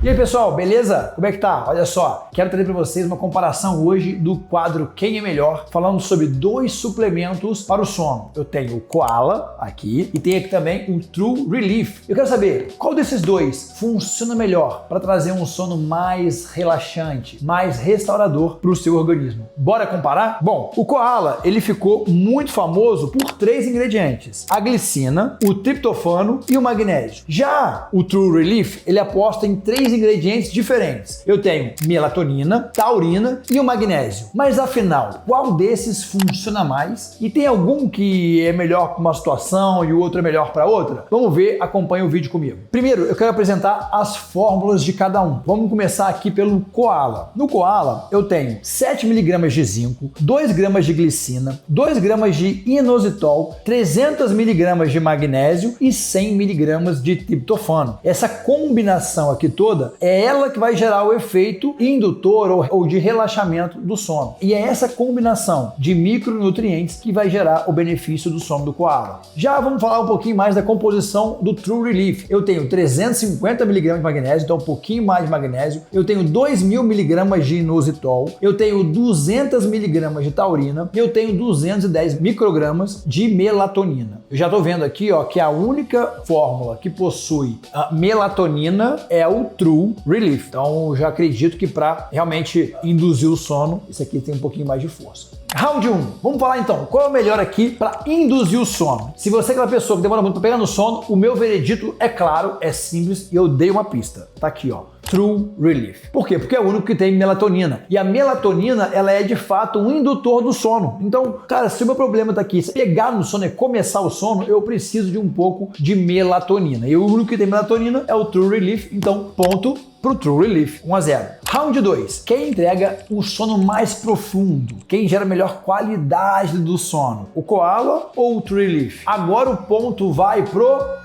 E aí pessoal, beleza? Como é que tá? Olha só, quero trazer para vocês uma comparação hoje do quadro Quem é Melhor, falando sobre dois suplementos para o sono. Eu tenho o Koala aqui e tenho aqui também o True Relief. Eu quero saber qual desses dois funciona melhor para trazer um sono mais relaxante, mais restaurador para o seu organismo. Bora comparar? Bom, o Koala ele ficou muito famoso por 3 ingredientes: a glicina, o triptofano e o magnésio. Já o True Relief ele aposta em 3 ingredientes diferentes. Eu tenho melatonina, taurina e o magnésio. Mas afinal, qual desses funciona mais? E tem algum que é melhor para uma situação e o outro é melhor para outra? Vamos ver, acompanha o vídeo comigo. Primeiro, eu quero apresentar as fórmulas de cada um. Vamos começar aqui pelo Koala. No Koala, eu tenho 7 mg de zinco, 2 gramas de glicina, 2 gramas de inositol, 300 mg de magnésio e 100 mg de triptofano. Essa combinação aqui toda é ela que vai gerar o efeito indutor ou de relaxamento do sono. E é essa combinação de micronutrientes que vai gerar o benefício do sono do Koala. Já vamos falar um pouquinho mais da composição do True Relief. Eu tenho 350 mg de magnésio, então um pouquinho mais de magnésio. Eu tenho 2.000 mg de inositol. Eu tenho 200 mg de taurina. E eu tenho 210 microgramas de melatonina. Eu já estou vendo aqui que a única fórmula que possui a melatonina é o True Relief. Então, já acredito que para realmente induzir o sono, isso aqui tem um pouquinho mais de força. Round 1. Vamos falar então, qual é o melhor aqui para induzir o sono? Se você é aquela pessoa que demora muito para pegar no sono, o meu veredito é claro, é simples e eu dei uma pista. Tá aqui, True Relief. Por quê? Porque é o único que tem melatonina. E a melatonina, ela é de fato um indutor do sono. Então, cara, se o meu problema tá aqui, se pegar no sono é começar o sono, eu preciso de um pouco de melatonina. E o único que tem melatonina é o True Relief. Então, ponto pro True Relief. 1-0. Round 2. Quem entrega o sono mais profundo? Quem gera melhor qualidade do sono? O Koala ou o True Relief? Agora o ponto vai pro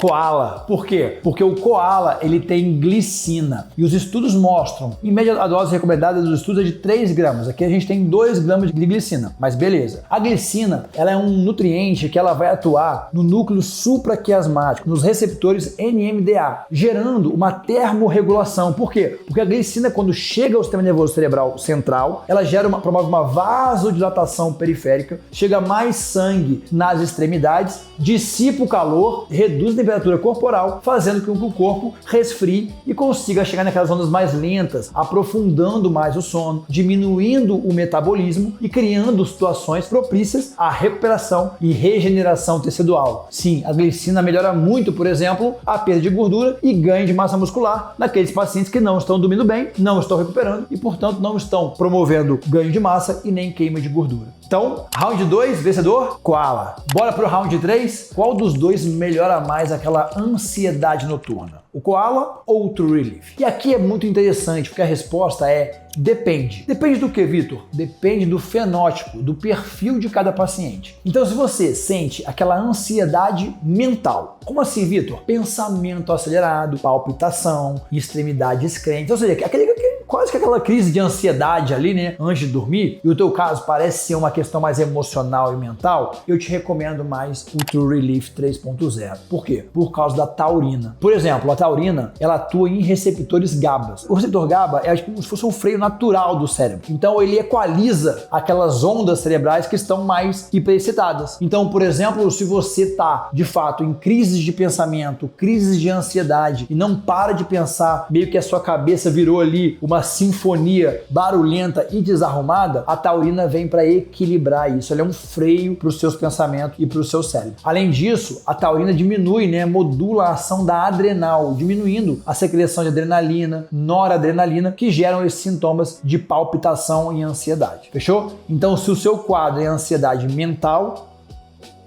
Koala. Por quê? Porque o Koala ele tem glicina e os estudos mostram, em média a dose recomendada dos estudos é de 3 gramas. Aqui a gente tem 2 gramas de glicina, mas beleza. A glicina ela é um nutriente que ela vai atuar no núcleo supraquiasmático, nos receptores NMDA, gerando uma termorregulação. Por quê? Porque a glicina quando chega ao sistema nervoso cerebral central, ela promove uma vasodilatação periférica, chega mais sangue nas extremidades, dissipa o calor, reduz a temperatura corporal, fazendo com que o corpo resfrie e consiga chegar naquelas ondas mais lentas, aprofundando mais o sono, diminuindo o metabolismo e criando situações propícias à recuperação e regeneração tecidual. Sim, a glicina melhora muito, por exemplo, a perda de gordura e ganho de massa muscular naqueles pacientes que não estão dormindo bem, não estão recuperando e, portanto, não estão promovendo ganho de massa e nem queima de gordura. Então, round 2, vencedor, Koala. Bora pro round 3? Qual dos dois melhora mais aquela ansiedade noturna? O Koala ou o True Relief? E aqui é muito interessante, porque a resposta é depende. Depende do que, Vitor? Depende do fenótipo, do perfil de cada paciente. Então, se você sente aquela ansiedade mental, como assim, Vitor? Pensamento acelerado, palpitação, extremidades crentes, ou seja, quase que aquela crise de ansiedade ali, né, antes de dormir, e o teu caso parece ser uma questão mais emocional e mental, eu te recomendo mais o True Relief 3.0. Por quê? Por causa da taurina. Por exemplo, a taurina, ela atua em receptores GABA. O receptor GABA é como se fosse um freio natural do cérebro. Então, ele equaliza aquelas ondas cerebrais que estão mais hiperexcitadas. Então, por exemplo, se você está, de fato, em crises de pensamento, crises de ansiedade e não para de pensar, meio que a sua cabeça virou ali uma sinfonia barulhenta e desarrumada, a taurina vem para equilibrar isso. Ela é um freio para os seus pensamentos e para o seu cérebro. Além disso, a taurina diminui, modula a ação da adrenal, diminuindo a secreção de adrenalina, noradrenalina, que geram esses sintomas de palpitação e ansiedade. Fechou? Então, se o seu quadro é ansiedade mental,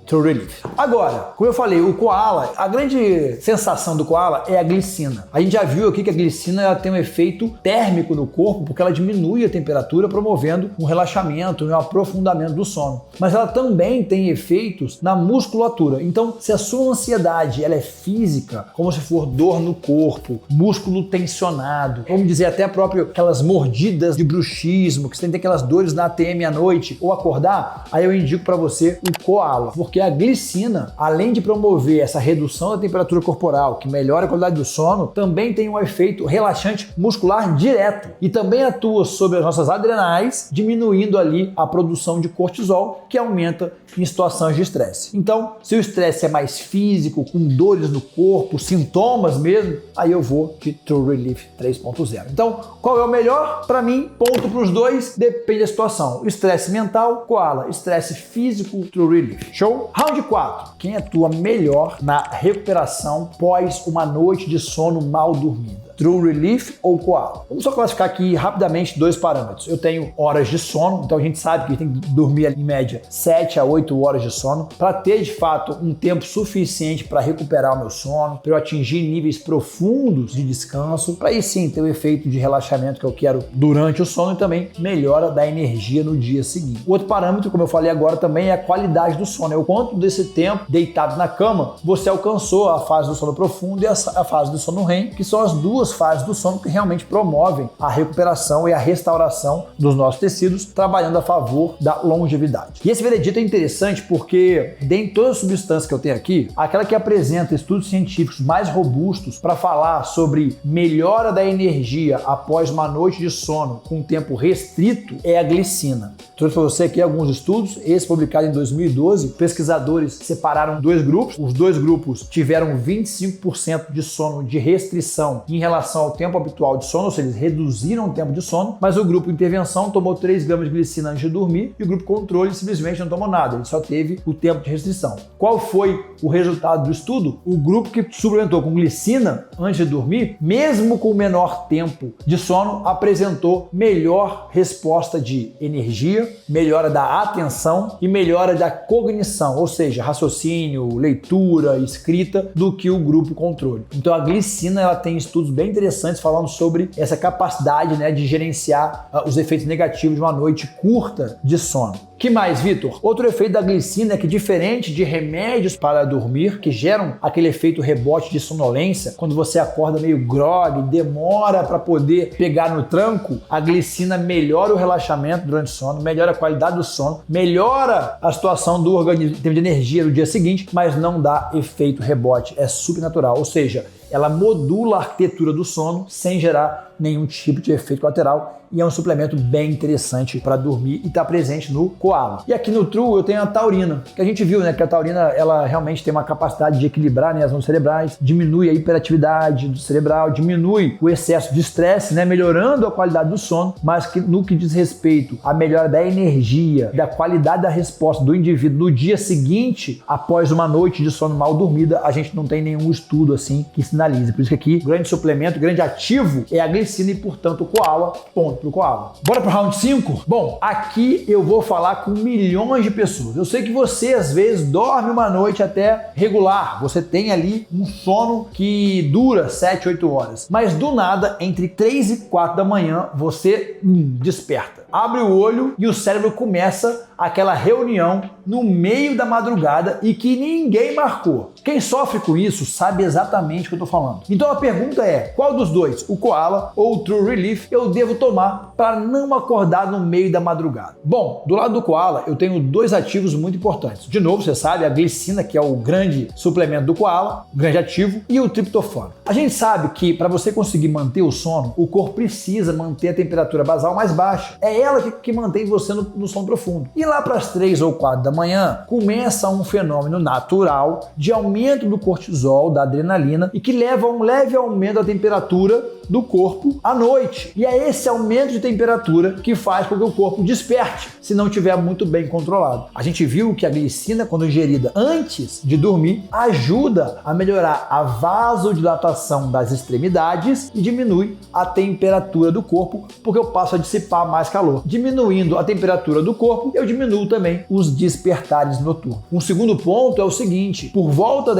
True Relief. Agora, como eu falei, o Koala, a grande sensação do Koala é a glicina. A gente já viu aqui que a glicina ela tem um efeito térmico no corpo porque ela diminui a temperatura, promovendo um relaxamento e um aprofundamento do sono. Mas ela também tem efeitos na musculatura. Então, se a sua ansiedade ela é física, como se for dor no corpo, músculo tensionado, vamos dizer até próprio aquelas mordidas de bruxismo, que você tem aquelas dores na ATM à noite ou acordar, aí eu indico para você o Koala, porque a glicina, além de promover essa redução da temperatura corporal, que melhora a qualidade do sono, também tem um efeito relaxante muscular direto e também atua sobre as nossas adrenais, diminuindo ali a produção de cortisol, que aumenta em situações de estresse. Então, se o estresse é mais físico, com dores no corpo, sintomas mesmo, aí eu vou de True Relief 3.0. Então, qual é o melhor? Para mim, ponto para os dois, depende da situação. Estresse mental, Koala. Estresse físico, True Relief. Show? Round 4. Quem atua melhor na recuperação pós uma noite de sono mal dormida? True Relief ou Koala? Vamos só classificar aqui rapidamente dois parâmetros. Eu tenho horas de sono, então a gente sabe que tem que dormir em média 7 a 8 horas de sono para ter de fato um tempo suficiente para recuperar o meu sono, para eu atingir níveis profundos de descanso, para aí sim ter o efeito de relaxamento que eu quero durante o sono e também melhora da energia no dia seguinte. O outro parâmetro, como eu falei agora, também é a qualidade do sono. É o quanto desse tempo deitado na cama você alcançou a fase do sono profundo e a fase do sono REM, que são as duas fases do sono que realmente promovem a recuperação e a restauração dos nossos tecidos, trabalhando a favor da longevidade. E esse veredito é interessante porque, dentre todas as substâncias que eu tenho aqui, aquela que apresenta estudos científicos mais robustos para falar sobre melhora da energia após uma noite de sono com tempo restrito é a glicina. Trouxe para você aqui alguns estudos, esse publicado em 2012, pesquisadores separaram dois grupos, os dois grupos tiveram 25% de sono de restrição em relação ao tempo habitual de sono, ou seja, eles reduziram o tempo de sono, mas o grupo intervenção tomou 3 gramas de glicina antes de dormir e o grupo controle simplesmente não tomou nada, ele só teve o tempo de restrição. Qual foi o resultado do estudo? O grupo que suplementou com glicina antes de dormir, mesmo com o menor tempo de sono, apresentou melhor resposta de energia, melhora da atenção e melhora da cognição, ou seja, raciocínio, leitura, escrita, do que o grupo controle. Então a glicina ela tem estudos bem interessantes falando sobre essa capacidade, né, de gerenciar os efeitos negativos de uma noite curta de sono. Que mais, Vitor? Outro efeito da glicina é que, diferente de remédios para dormir, que geram aquele efeito rebote de sonolência, quando você acorda meio grogue, demora para poder pegar no tranco, a glicina melhora o relaxamento durante o sono, melhora a qualidade do sono, melhora a situação do organismo em termos de energia no dia seguinte, mas não dá efeito rebote, é supernatural, ou seja, ela modula a arquitetura do sono sem gerar nenhum tipo de efeito colateral e é um suplemento bem interessante para dormir e está presente no Koala. E aqui no True eu tenho a taurina, que a gente viu, né, que a taurina ela realmente tem uma capacidade de equilibrar, né, as ondas cerebrais, diminui a hiperatividade do cerebral, diminui o excesso de estresse, né, melhorando a qualidade do sono, mas que no que diz respeito à melhora da energia, da qualidade da resposta do indivíduo no dia seguinte, após uma noite de sono mal dormida, a gente não tem nenhum estudo assim que sinalize. Por isso que aqui, o grande suplemento, o grande ativo é a glicina e, portanto, o Koala, ponto pro Koala. Bora pro round 5? Bom, aqui eu vou falar com milhões de pessoas. Eu sei que você, às vezes, dorme uma noite até regular. Você tem ali um sono que dura 7, 8 horas. Mas, do nada, entre 3 e 4 da manhã, você desperta. Abre o olho e o cérebro começa aquela reunião no meio da madrugada e que ninguém marcou. Quem sofre com isso sabe exatamente o que eu tô falando. Então a pergunta é, qual dos dois, o Koala ou o True Relief, eu devo tomar para não acordar no meio da madrugada? Bom, do lado do Koala eu tenho dois ativos muito importantes. De novo, você sabe, a glicina, que é o grande suplemento do Koala, o grande ativo, e o triptofano. A gente sabe que para você conseguir manter o sono, o corpo precisa manter a temperatura basal mais baixa. É ela que mantém você no sono profundo. E lá para as 3 ou 4 da manhã, começa um fenômeno natural de aumento do cortisol, da adrenalina, e que leva a um leve aumento da temperatura do corpo à noite. E é esse aumento de temperatura que faz com que o corpo desperte, se não estiver muito bem controlado. A gente viu que a glicina, quando ingerida antes de dormir, ajuda a melhorar a vasodilatação das extremidades e diminui a temperatura do corpo, porque eu passo a dissipar mais calor. Diminuindo a temperatura do corpo, eu diminuo também os despertares noturnos. Um segundo ponto é o seguinte, por volta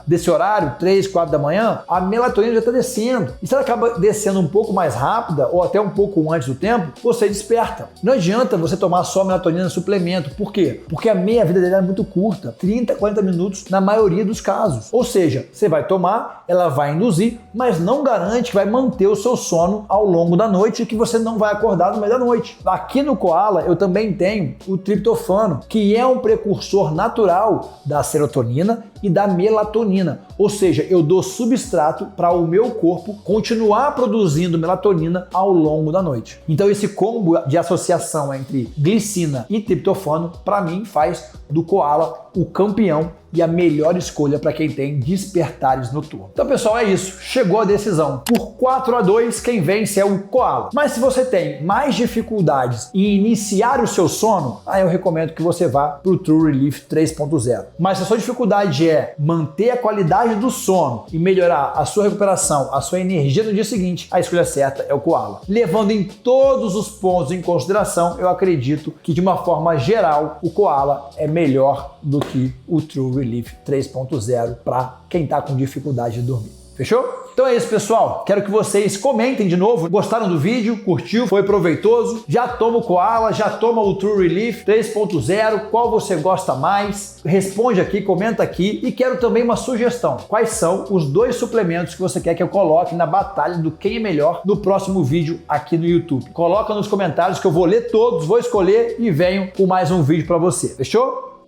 desse horário, 3, 4 da manhã, a melatonina já está descendo. E se ela acaba descendo um pouco mais rápida ou até um pouco antes do tempo, você desperta. Não adianta você tomar só melatonina suplemento. Por quê? Porque a meia-vida dela é muito curta, 30, 40 minutos na maioria dos casos. Ou seja, você vai tomar, ela vai induzir, mas não garante que vai manter o seu sono ao longo da noite e que você não vai acordar no meio da noite. Aqui no Koala eu também tenho o triptofano, que é um precursor natural da serotonina e da melatonina. Ou seja, eu dou substrato para o meu corpo continuar produzindo melatonina ao longo da noite. Então esse combo de associação entre glicina e triptofano, para mim, faz do Koala o campeão e a melhor escolha para quem tem despertares noturnos. Então, pessoal, é isso. Chegou a decisão. Por 4-2, quem vence é o Koala. Mas se você tem mais dificuldades em iniciar o seu sono, aí eu recomendo que você vá para o True Relief 3.0. Mas se a sua dificuldade é manter a qualidade do sono e melhorar a sua recuperação, a sua energia no dia seguinte, a escolha certa é o Koala. Levando em todos os pontos em consideração, eu acredito que, de uma forma geral, o Koala é melhor do que o True Relief 3.0 para quem está com dificuldade de dormir. Fechou? Então é isso, pessoal. Quero que vocês comentem de novo. Gostaram do vídeo? Curtiu? Foi proveitoso? Já toma o Koala? Já toma o True Relief 3.0? Qual você gosta mais? Responde aqui, comenta aqui. E quero também uma sugestão. Quais são os 2 suplementos que você quer que eu coloque na batalha do quem é melhor no próximo vídeo aqui no YouTube? Coloca nos comentários que eu vou ler todos, vou escolher e venho com mais um vídeo para você. Fechou?